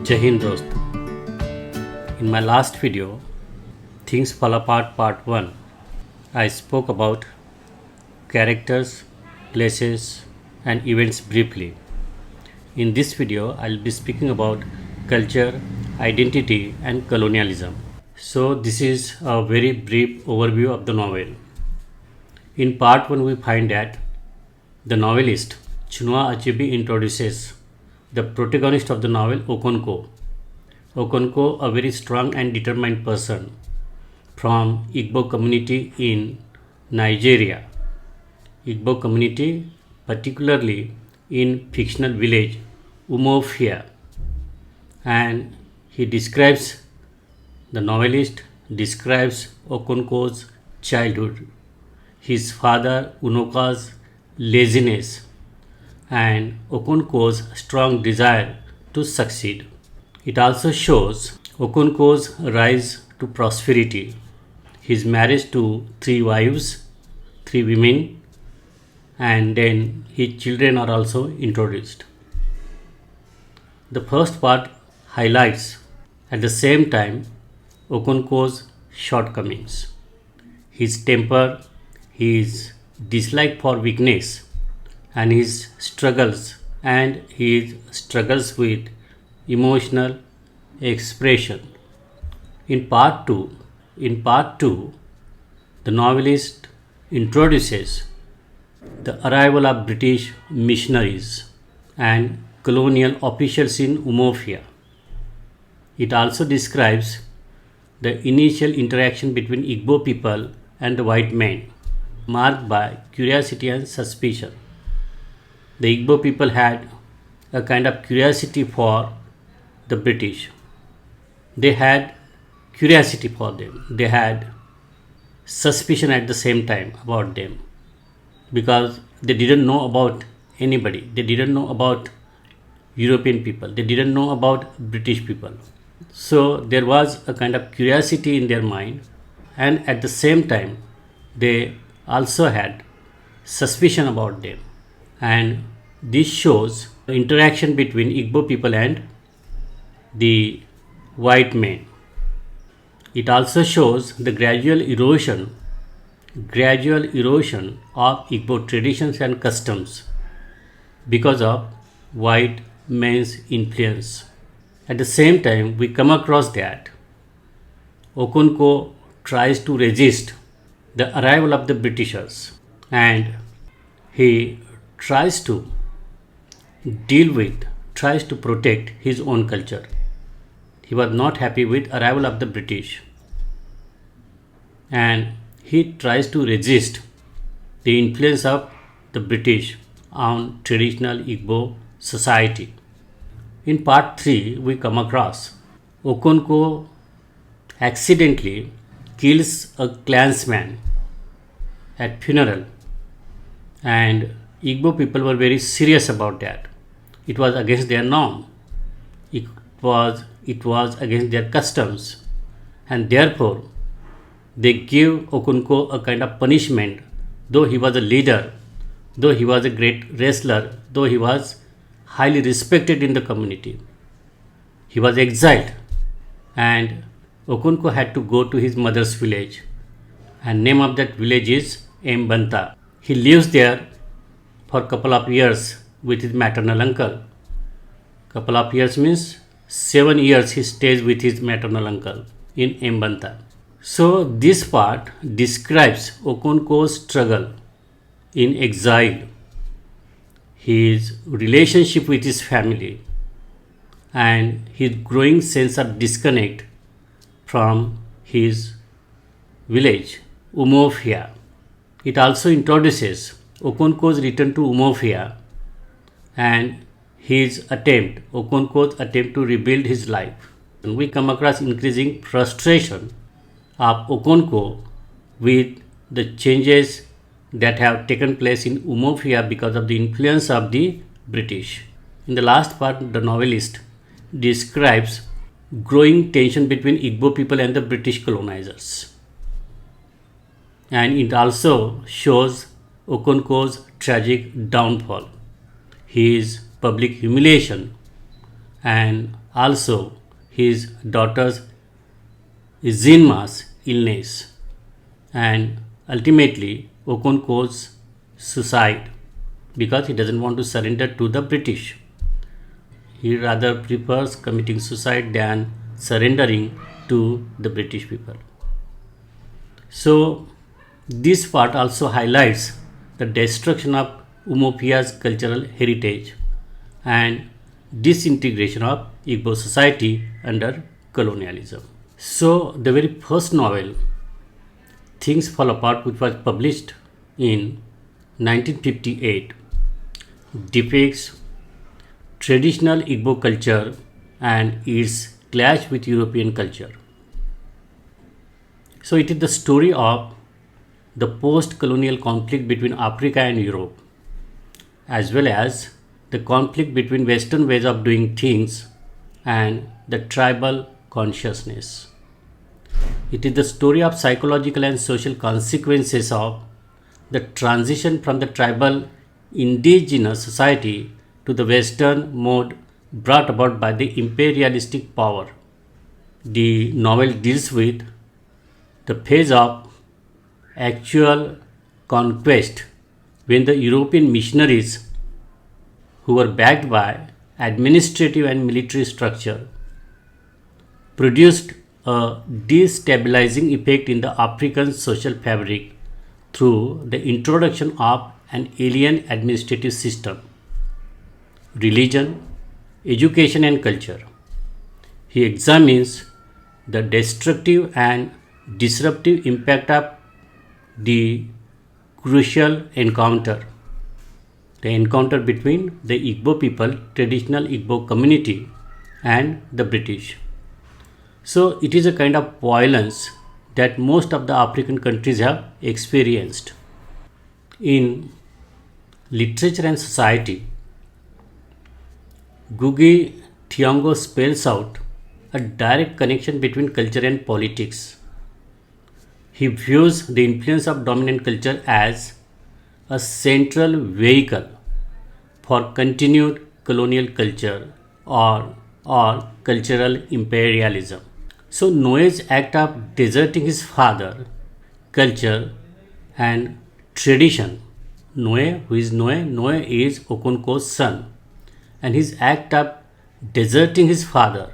Jai Hind dost. In my last video, Things Fall Apart Part 1, I spoke about characters, places and events briefly. In this video, I'll be speaking about culture, identity and colonialism. So this is a very brief overview of the novel. In part 1, we find that the novelist Chinua Achebe introduces the protagonist of the novel, Okonkwo. Okonkwo, a very strong and determined person from Igbo community in Nigeria. Igbo community, particularly in fictional village Umuofia, and the novelist describes Okonkwo's childhood, his father Unoka's laziness, and Okonkwo's strong desire to succeed. It also shows Okonkwo's rise to prosperity, his marriage to 3 wives, 3 women, and then his children are also introduced. The first part highlights at the same time Okonkwo's shortcomings, his temper, his dislike for weakness, and his struggles with emotional expression. In part 2, the novelist introduces the arrival of British missionaries and colonial officials in Umuofia. It also describes the initial interaction between Igbo people and the white men, marked by curiosity and suspicion. The Igbo people had a kind of curiosity for the British. They had curiosity for them. They had suspicion at the same time about them because they didn't know about anybody. They didn't know about European people. They didn't know about British people. So there was a kind of curiosity in their mind, and at the same time they also had suspicion about them. And this shows the interaction between Igbo people and the white men. It also shows the gradual erosion of Igbo traditions and customs because of white men's influence. At the same time, we come across that Okonkwo tries to resist the arrival of the Britishers, and he tries to protect his own culture. He was not happy with arrival of the British, and he tries to resist the influence of the British on traditional Igbo society. In part 3, we come across Okonkwo accidentally kills a clansman at funeral, and Igbo people were very serious about that. It was against their norm. It was against their customs, and therefore they give Okonkwo a kind of punishment. Though he was a leader, though he was a great wrestler, though he was highly respected in the community, he was exiled, and Okonkwo had to go to his mother's village, and name of that village is Mbanta. He lives there for a couple of years with his maternal uncle. Couple of years means 7 years he stays with his maternal uncle in Mbanta. So this part describes Okonkwo's struggle in exile, his relationship with his family, and his growing sense of disconnect from his village, Umuofia. It also introduces Okonkwo's return to Umuofia and Okonkwo's attempt to rebuild his life. And we come across increasing frustration of Okonkwo with the changes that have taken place in Umuofia because of the influence of the British. In the last part, the novelist describes growing tension between Igbo people and the British colonizers. And it also shows Okonkwo's tragic downfall, his public humiliation, and also his daughter's Zinma's illness, and ultimately Okonko's suicide because he doesn't want to surrender to the British. He rather prefers committing suicide than surrendering to the British people. So, this part also highlights the destruction of Umuopia's cultural heritage and disintegration of Igbo society under colonialism. So, the very first novel, Things Fall Apart, which was published in 1958, depicts traditional Igbo culture and its clash with European culture. So, it is the story of the post colonial conflict between Africa and Europe, as well as the conflict between Western ways of doing things and the tribal consciousness. It is the story of psychological and social consequences of the transition from the tribal indigenous society to the Western mode brought about by the imperialistic power. The novel deals with the phase of actual conquest when the European missionaries, who were backed by administrative and military structure, produced a destabilizing effect in the African social fabric through the introduction of an alien administrative system, religion, education, and culture. He examines the destructive and disruptive impact of the crucial encounter, the encounter between the Igbo people, traditional Igbo community, and the British. So, it is a kind of violence that most of the African countries have experienced. In literature and society, Ngugi Thiong'o spells out a direct connection between culture and politics. He views the influence of dominant culture as a central vehicle for continued colonial culture or cultural imperialism. So Noé's act of deserting his father, culture, and tradition. Noé, who is Noé? Noé is Okonko's son, and his act of deserting his father,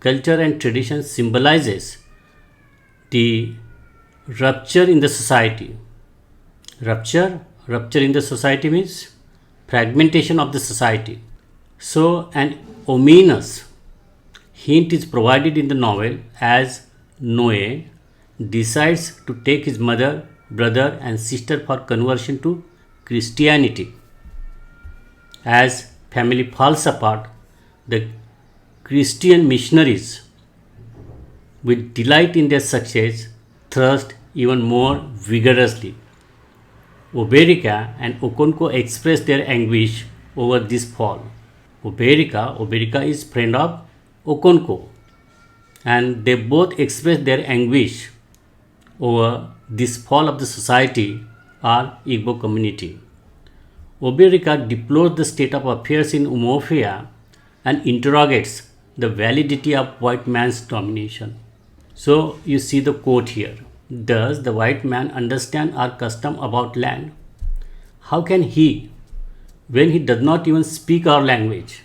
culture, and tradition symbolizes the rupture in the society. Rupture in the society means fragmentation of the society. So, an ominous hint is provided in the novel as Noé decides to take his mother, brother, and sister for conversion to Christianity. As family falls apart, the Christian missionaries, with delight in their success, thrust even more vigorously. Oberika and Okonko express their anguish over this fall. Oberika is friend of Okonko, and they both express their anguish over this fall of the society or Igbo community. Oberika deplores the state of affairs in Umuofia and interrogates the validity of white man's domination. So you see the quote here. Does the white man understand our custom about land? How can he, when he does not even speak our language?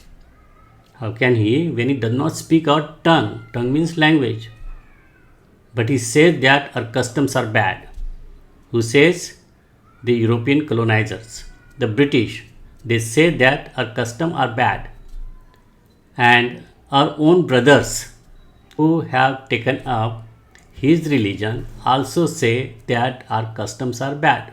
How can he, when he does not speak our tongue? Tongue means language. But he says that our customs are bad. Who says? The European colonizers, the British. They say that our customs are bad. And our own brothers who have taken up his religion also say that our customs are bad,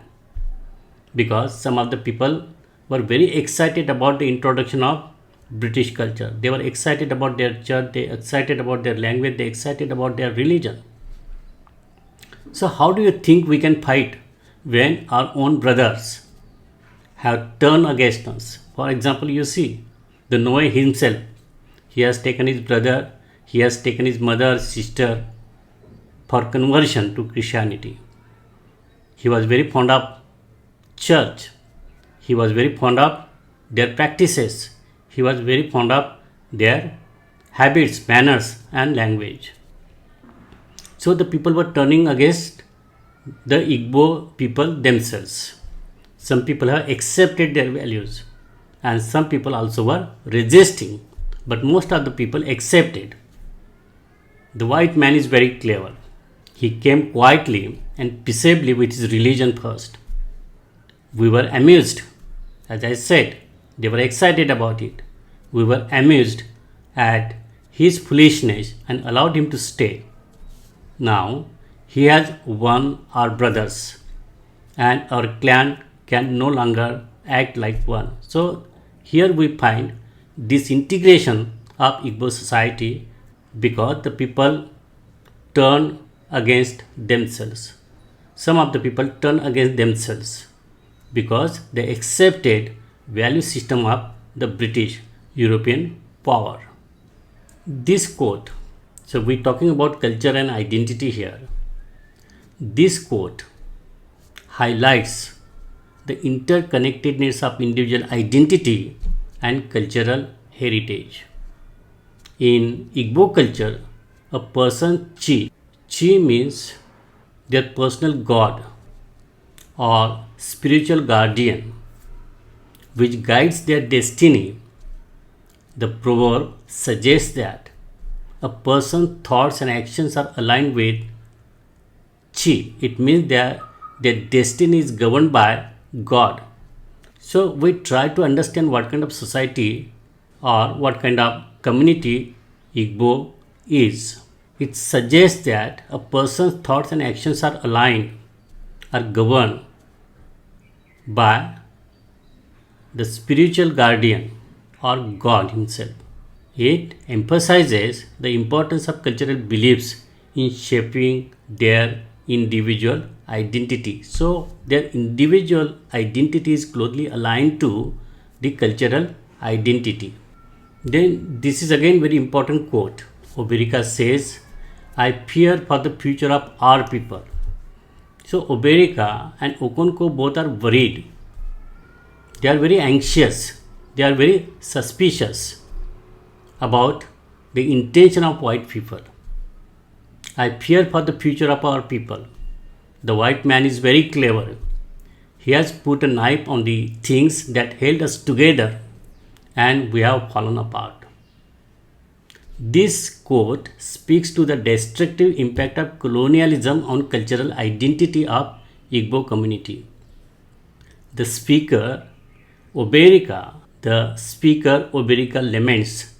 because some of the people were very excited about the introduction of British culture. They were excited about their church, they excited about their language, they excited about their religion. So how do you think we can fight when our own brothers have turned against us? For example, you see the Noé himself, he has taken his brother, he has taken his mother, sister for conversion to Christianity. He was very fond of church. He was very fond of their practices. He was very fond of their habits, manners, and language. So the people were turning against the Igbo people themselves. Some people have accepted their values, and some people also were resisting, but most of the people accepted. The white man is very clever. He came quietly and peaceably with his religion first. We were amused. As I said, they were excited about it. We were amused at his foolishness and allowed him to stay. Now he has won our brothers, and our clan can no longer act like one. So here we find disintegration of Igbo society because the people turn against themselves. Some of the people turn against themselves because they accepted value system of the British European power. This quote, so we're talking about culture and identity here. This quote highlights the interconnectedness of individual identity and cultural heritage. In Igbo culture, a person chi means their personal god or spiritual guardian which guides their destiny. The proverb suggests that a person's thoughts and actions are aligned with chi. It means their destiny is governed by God. So we try to understand what kind of society or what kind of community Igbo is. It suggests that a person's thoughts and actions are aligned, are governed by the spiritual guardian or God Himself. It emphasizes the importance of cultural beliefs in shaping their individual identity. So, their individual identity is closely aligned to the cultural identity. Then, this is again very important quote. Oberika says, I fear for the future of our people. So, Oberika and Okonko both are worried. They are very anxious. They are very suspicious about the intention of white people. I fear for the future of our people. The white man is very clever. He has put a knife on the things that held us together and we have fallen apart. This quote speaks to the destructive impact of colonialism on cultural identity of Igbo community. The speaker Oberika laments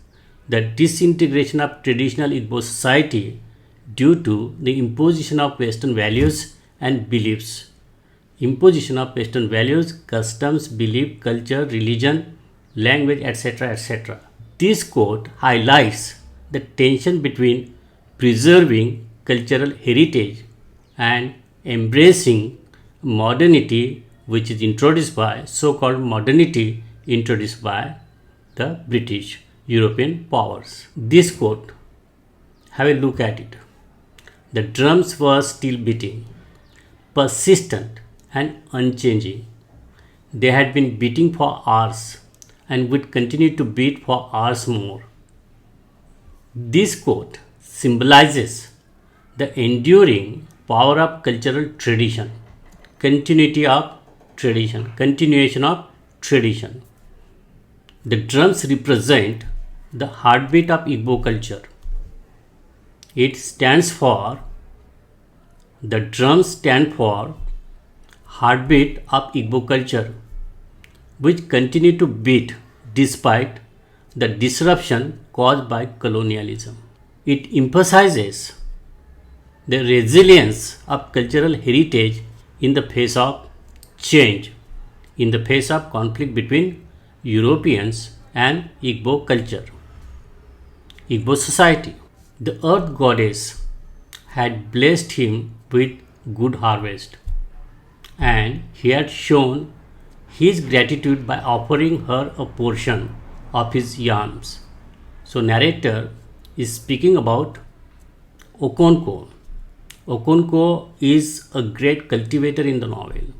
the disintegration of traditional Igbo society due to the imposition of Western values and beliefs. Imposition of Western values, customs, belief, culture, religion, language, etc. etc. This quote highlights the tension between preserving cultural heritage and embracing modernity, which is introduced by so-called modernity introduced by the British European powers. This quote, have a look at it. The drums were still beating, persistent and unchanging. They had been beating for hours and would continue to beat for hours more. This quote symbolizes the enduring power of cultural tradition, continuation of tradition. The drums represent the heartbeat of Igbo culture. The drums stand for heartbeat of Igbo culture, which continue to beat despite the disruption caused by colonialism. It emphasizes the resilience of cultural heritage in the face of change, in the face of conflict between Europeans and Igbo culture. Igbo society. The earth goddess had blessed him with good harvest, and he had shown his gratitude by offering her a portion of his yams. So narrator is speaking about Okonko. Okonko is a great cultivator in the novel.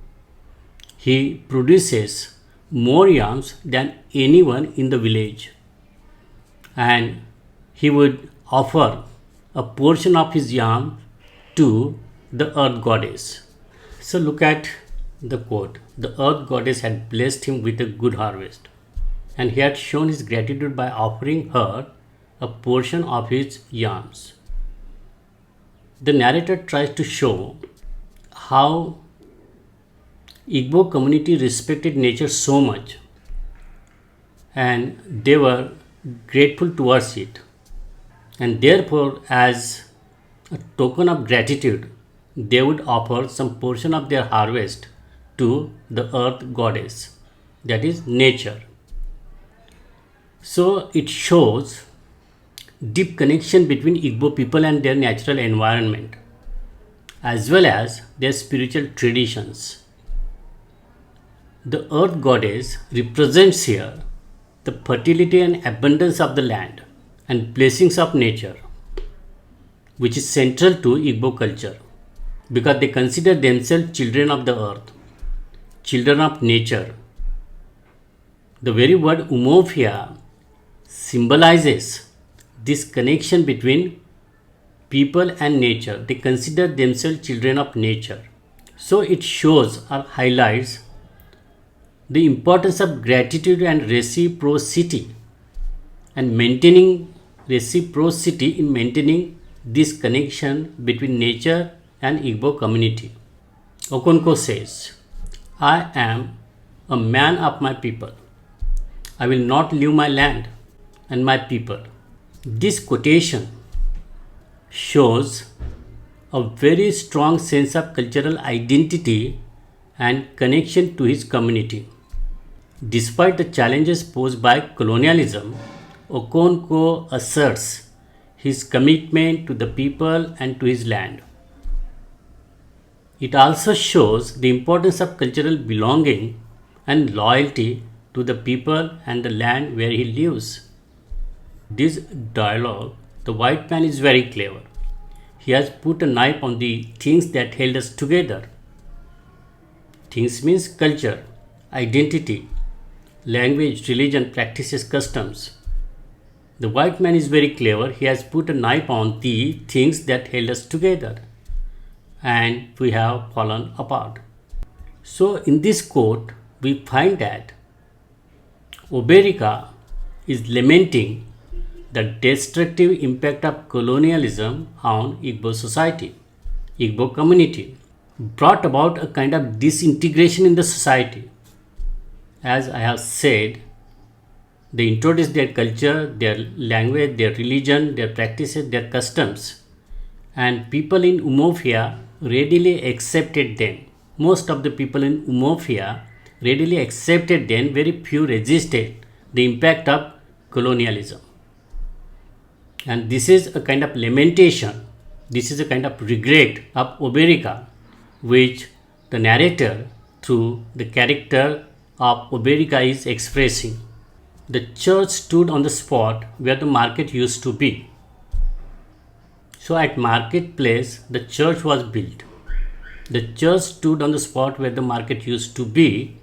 He produces more yams than anyone in the village, and he would offer a portion of his yam to the earth goddess. So look at the quote. The earth goddess had blessed him with a good harvest, and he had shown his gratitude by offering her a portion of his yams. The narrator tries to show how Igbo community respected nature so much and they were grateful towards it, and therefore as a token of gratitude they would offer some portion of their harvest to the earth goddess, that is nature. So it shows deep connection between Igbo people and their natural environment as well as their spiritual traditions. The earth goddess represents here the fertility and abundance of the land and blessings of nature, which is central to Igbo culture because they consider themselves children of the earth, children of nature. The very word umofia symbolizes this connection between people and nature. They consider themselves children of nature. So it shows or highlights the importance of gratitude and reciprocity and maintaining reciprocity in maintaining this connection between nature and Igbo community. Okonko says, I am a man of my people. I will not leave my land and my people. This quotation shows a very strong sense of cultural identity and connection to his community. Despite the challenges posed by colonialism, Okonko asserts his commitment to the people and to his land. It also shows the importance of cultural belonging and loyalty to the people and the land where he lives. This dialogue, the white man is very clever. He has put a knife on the things that held us together. Things means culture, identity, language, religion, practices, customs. The white man is very clever. He has put a knife on the things that held us together and we have fallen apart. So in this quote, we find that Oberika is lamenting the destructive impact of colonialism on Igbo society, Igbo community, brought about a kind of disintegration in the society. As I have said, they introduced their culture, their language, their religion, their practices, their customs, and people in Umofia readily accepted them. Most of the people in Umofia readily accepted them, very few resisted the impact of colonialism. And this is a kind of lamentation, this is a kind of regret of Oberika, which the narrator, through the character of Oberika, is expressing. The church stood on the spot where the market used to be. So at marketplace, the church was built. The church stood on the spot where the market used to be.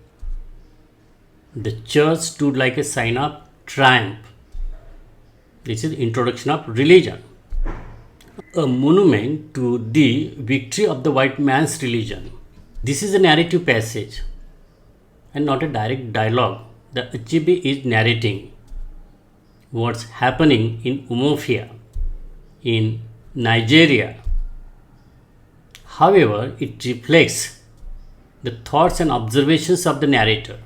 The church stood like a sign of triumph. This is introduction of religion. A monument to the victory of the white man's religion. This is a narrative passage and not a direct dialogue. The Achibi is narrating what's happening in Umofia, in Nigeria. However, it reflects the thoughts and observations of the narrator,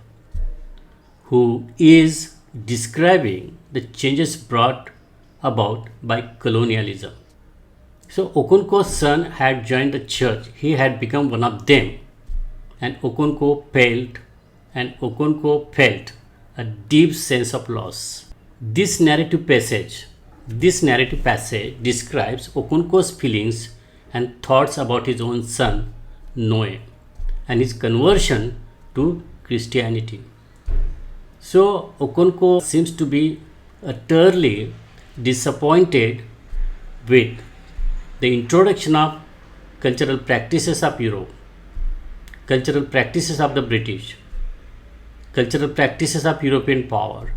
who is describing the changes brought about by colonialism. So Okonko's son had joined the church. He had become one of them, and Okonko felt a deep sense of loss. This narrative passage describes Okonko's feelings and thoughts about his own son Noe and his conversion to Christianity. So Okonko seems to be utterly disappointed with the introduction of cultural practices of Europe, cultural practices of the British, cultural practices of European power.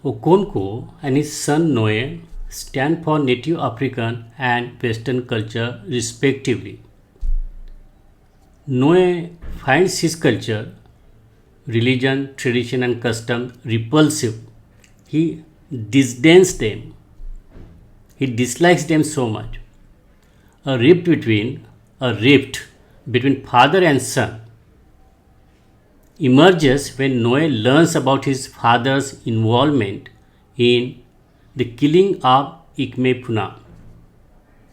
Okonko and his son Noe stand for Native African and Western culture respectively. Noe finds his culture, religion, tradition, and custom repulsive. He disdains them. He dislikes them so much. A rift between a rift between father and son emerges when Noe learns about his father's involvement in the killing of Ikmefuna.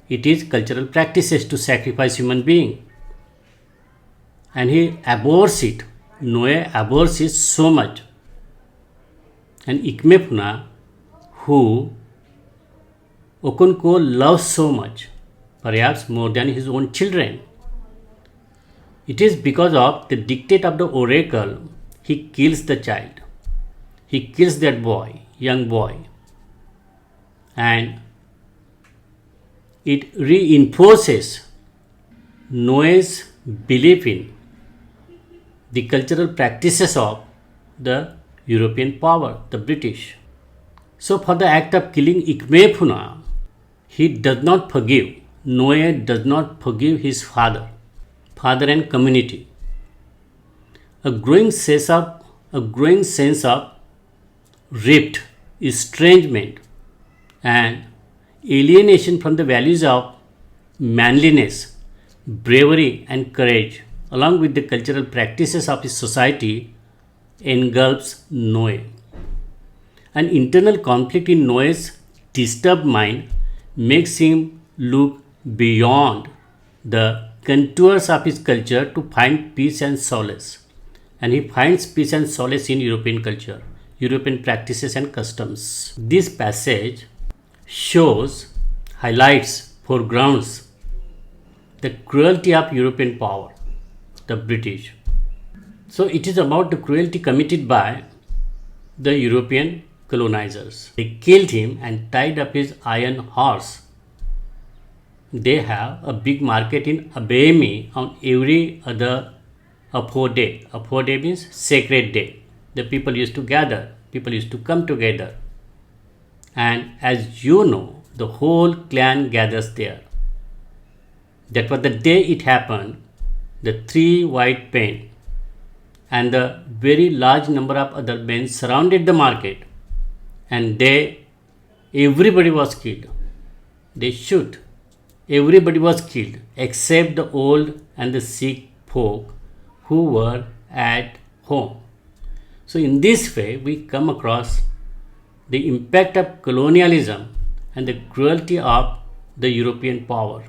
It is cultural practices to sacrifice human being, and he abhors it. Noe abhors it so much, and Ikmefuna, who Okonko loves so much, perhaps more than his own children. It is because of the dictate of the oracle he kills the child. He kills that boy, young boy, and it reinforces Noah's belief in the cultural practices of the European power, the British. So, for the act of killing Ikmefuna, he does not forgive. Noah does not forgive his father and community. A growing sense of rift, estrangement, and alienation from the values of manliness, bravery, and courage, along with the cultural practices of his society, engulfs Noah. An internal conflict in Noah's disturbed mind makes him look beyond the contours of his culture to find peace and solace. And he finds peace and solace in European culture, European practices and customs. This passage highlights, foregrounds the cruelty of European power, the British. So it is about the cruelty committed by the European colonizers. They killed him and tied up his iron horse. They have a big market in Abemi on every other Apo day. Apo day means sacred day. The people used to gather, people used to come together. And as you know, the whole clan gathers there. That was the day it happened. The 3 white men and the very large number of other men surrounded the market, and everybody was killed. They shoot. Everybody was killed except the old and the sick folk who were at home. So in this way, we come across the impact of colonialism and the cruelty of the European power.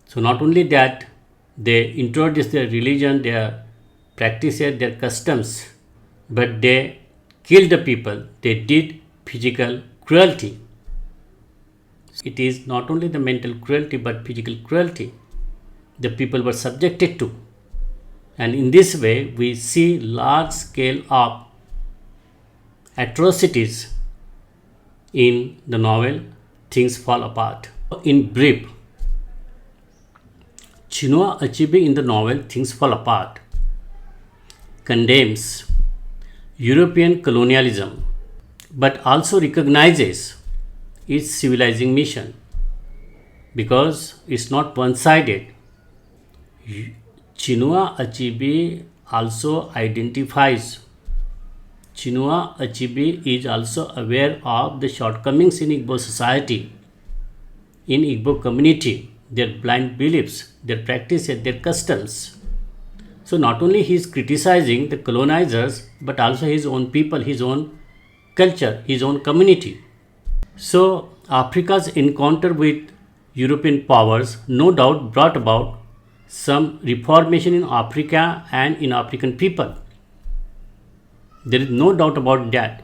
So not only that, they introduced their religion, their practices, their customs, but they killed the people. They did physical cruelty. It is not only the mental cruelty but physical cruelty the people were subjected to. And in this way, we see large scale of atrocities in the novel Things Fall Apart. In brief, Chinua Achebe in the novel Things Fall Apart condemns European colonialism but also recognizes its civilizing mission, because it's not one-sided. Chinua Achebe also identifies. Chinua Achebe is also aware of the shortcomings in Igbo society, in Igbo community, their blind beliefs, their practices, their customs. So not only he is criticizing the colonizers, but also his own people, his own culture, his own community. So Africa's encounter with European powers no doubt brought about some reformation in Africa and in African people. There is no doubt about that.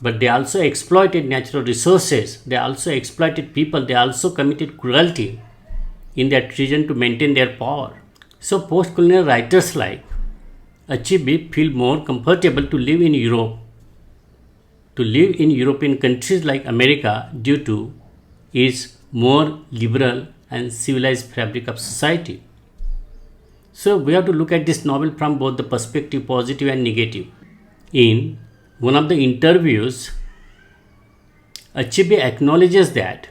But they also exploited natural resources, they also exploited people, they also committed cruelty in their treason to maintain their power. So post-colonial writers like Achebe feel more comfortable to live in Europe, to live in European countries like America due to its more liberal and civilized fabric of society. So we have to look at this novel from both the perspective positive and negative. In one of the interviews, Achebe acknowledges that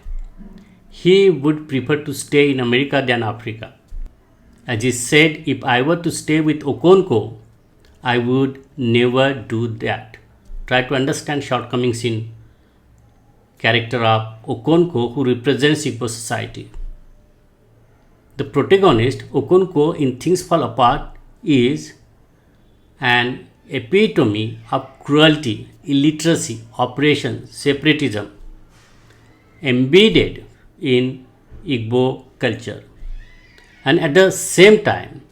he would prefer to stay in America than Africa. As he said, if I were to stay with Okonkwo, I would never do that. Try to understand shortcomings in character of Okonkwo, who represents Igbo society. The protagonist, Okonkwo, in Things Fall Apart, is an epitome of cruelty, illiteracy, oppression, separatism embedded in Igbo culture, and at the same time,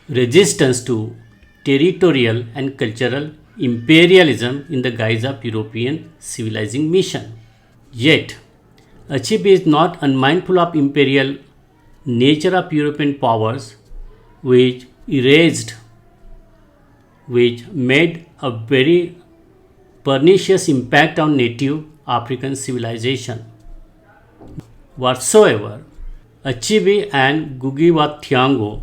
resistance to territorial and cultural imperialism in the guise of European civilizing mission. Yet, Achebe is not unmindful of imperial nature of European powers, which erased, which made a very pernicious impact on native African civilization. Whatsoever, Achebe and Ngugi wa Thiong'o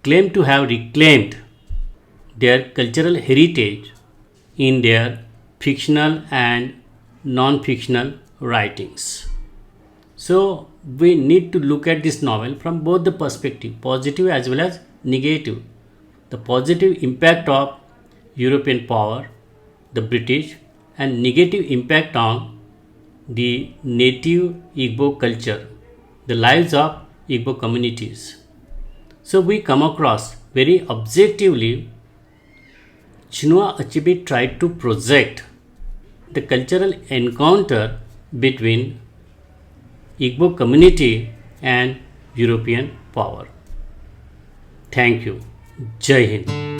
claim to have reclaimed their cultural heritage in their fictional and non-fictional writings. So we need to look at this novel from both the perspective, positive as well as negative. The positive impact of European power, the British, and negative impact on the native Igbo culture, the lives of Igbo communities. So we come across very objectively, Chinua Achebe tried to project the cultural encounter between Igbo community and European power. Thank you. Jai Hind.